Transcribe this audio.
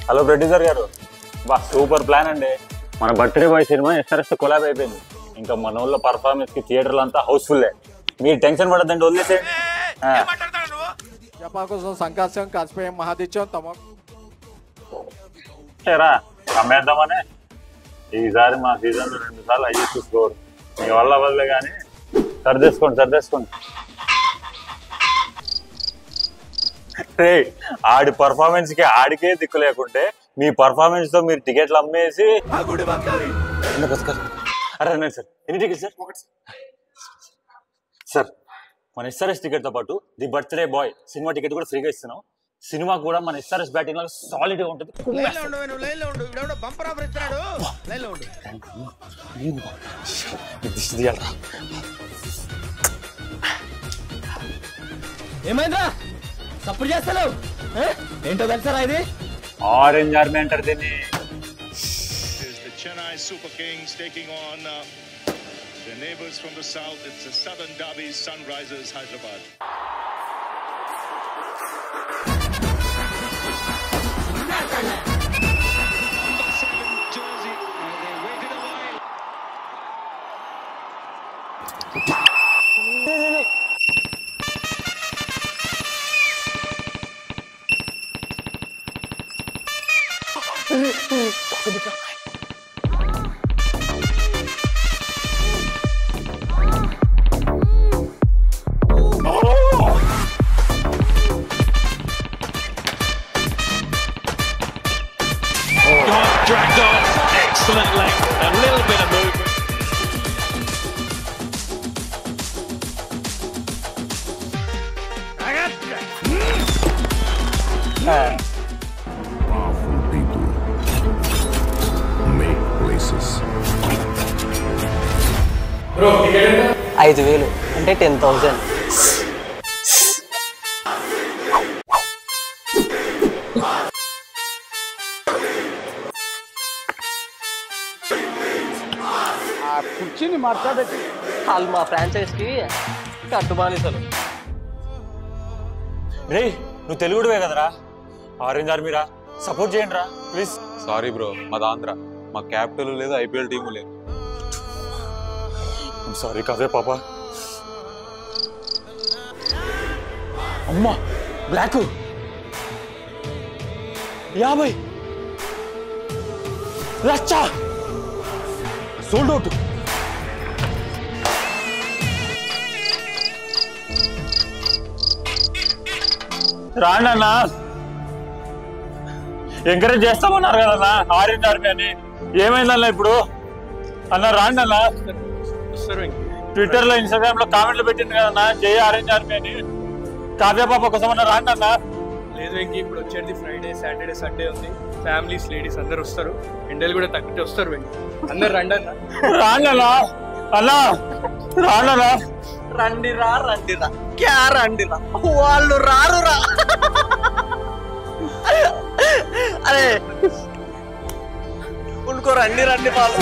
Hello producer గారు, బా super plan అండి. మన బర్త్డే బాయ్ సినిమా ఎస్ఆర్ఎస్ కొలాబ్ అయిపోయింది. ఇంకా మన ఊళ్ళో పర్ఫార్మెన్స్ కి థియేటర్లు అంతా హౌస్ఫుల్లే. మీరు టెన్షన్ పడద్దండి, వదిలేసేయండి. జపా కోసం సంకాశం కాసిపోయాం మహాదిత్యం తమ రా అమ్మేద్దామనే. ఈసారి మా సీజన్ లో 2 సార్లు అయ్యేసి స్కోర్ మీ వల్ల వదిలే కానీ సర్దేసుకోండి. ఆడి పర్ఫార్మెన్స్ కి ఆడికే దిక్కు లేకుంటే మీ పర్ఫార్మెన్స్ తో మీరు టికెట్లు అమ్మేసి అరే సార్, ఎన్ని టికెట్ సార్? మన ఎస్ఆర్ఎస్ టికెట్ తో పాటు the birthday boy cinema ticket కూడా ఫ్రీగా ఇస్తున్నాం. సినిమా కూడా మన ఎస్ఆర్ఎస్ బ్యాటింగ్ లో సాలిడ్ గా ఉంటుంది. ఏమైందా సపోర్ట్ చేస్తాను ఏంటో తెలుసారా? ఇది ఆరెంజ్ ఆర్మీ అంటారు దీన్ని. Chennai Super Kings taking on their neighbours from the south. It's the Southern Derby, Sunrisers Hyderabad. Jersey, they waited a while. Dragged on, excellent length, a little bit of movement. Powerful people make places. Bro ticket 5,000 అంటే 10,000. కుర్చీని మార్చాబెట్టి వాళ్ళు మా franchise కి కట్టుబానిసలు. రే నువ్వు తెలుగుడువే కదరా, orange ఆర్మీరా, support చేయండి రా please. Sorry bro, మాది ఆంధ్ర, మా క్యాపిటల్ లేదు, ఐపీఎల్ టీము లేదు. సారీ కాదే పాప. అమ్మా బ్లాక్ 50 లక్ష సోల్డ్ అవుట్. రాండి అన్న, ఎంకరేజ్ చేస్తామన్నారు కదన్నా ఆరెంజ్ ఆర్మీ అని. ఏమైందన్నా ఇప్పుడు? అన్న రాండి అన్న. ట్విట్టర్ లో ఇన్స్టాగ్రామ్ లో కామెంట్లు పెట్టింది కదన్నా జై ఆరెంజ్ ఆర్మీ అని. కావ్య పాప కోసం అన్న రాండి అన్న. లేదు వెంకీ, ఇప్పుడు వచ్చేది ఫ్రైడే, సాటర్డే, సండే ఉంది. ఫ్యామిలీస్, లేడీస్ అందరు వస్తారు. ఎండలు కూడా తగ్గితే వస్తారు వెంకీ. అందరు రండి అన్న. రాండి అన్న, అన్న రాండి అన్న. రండిరా క్యా రండిరా, వాళ్ళు రారురా. అరే ఉనుకో రండి వాళ్ళు.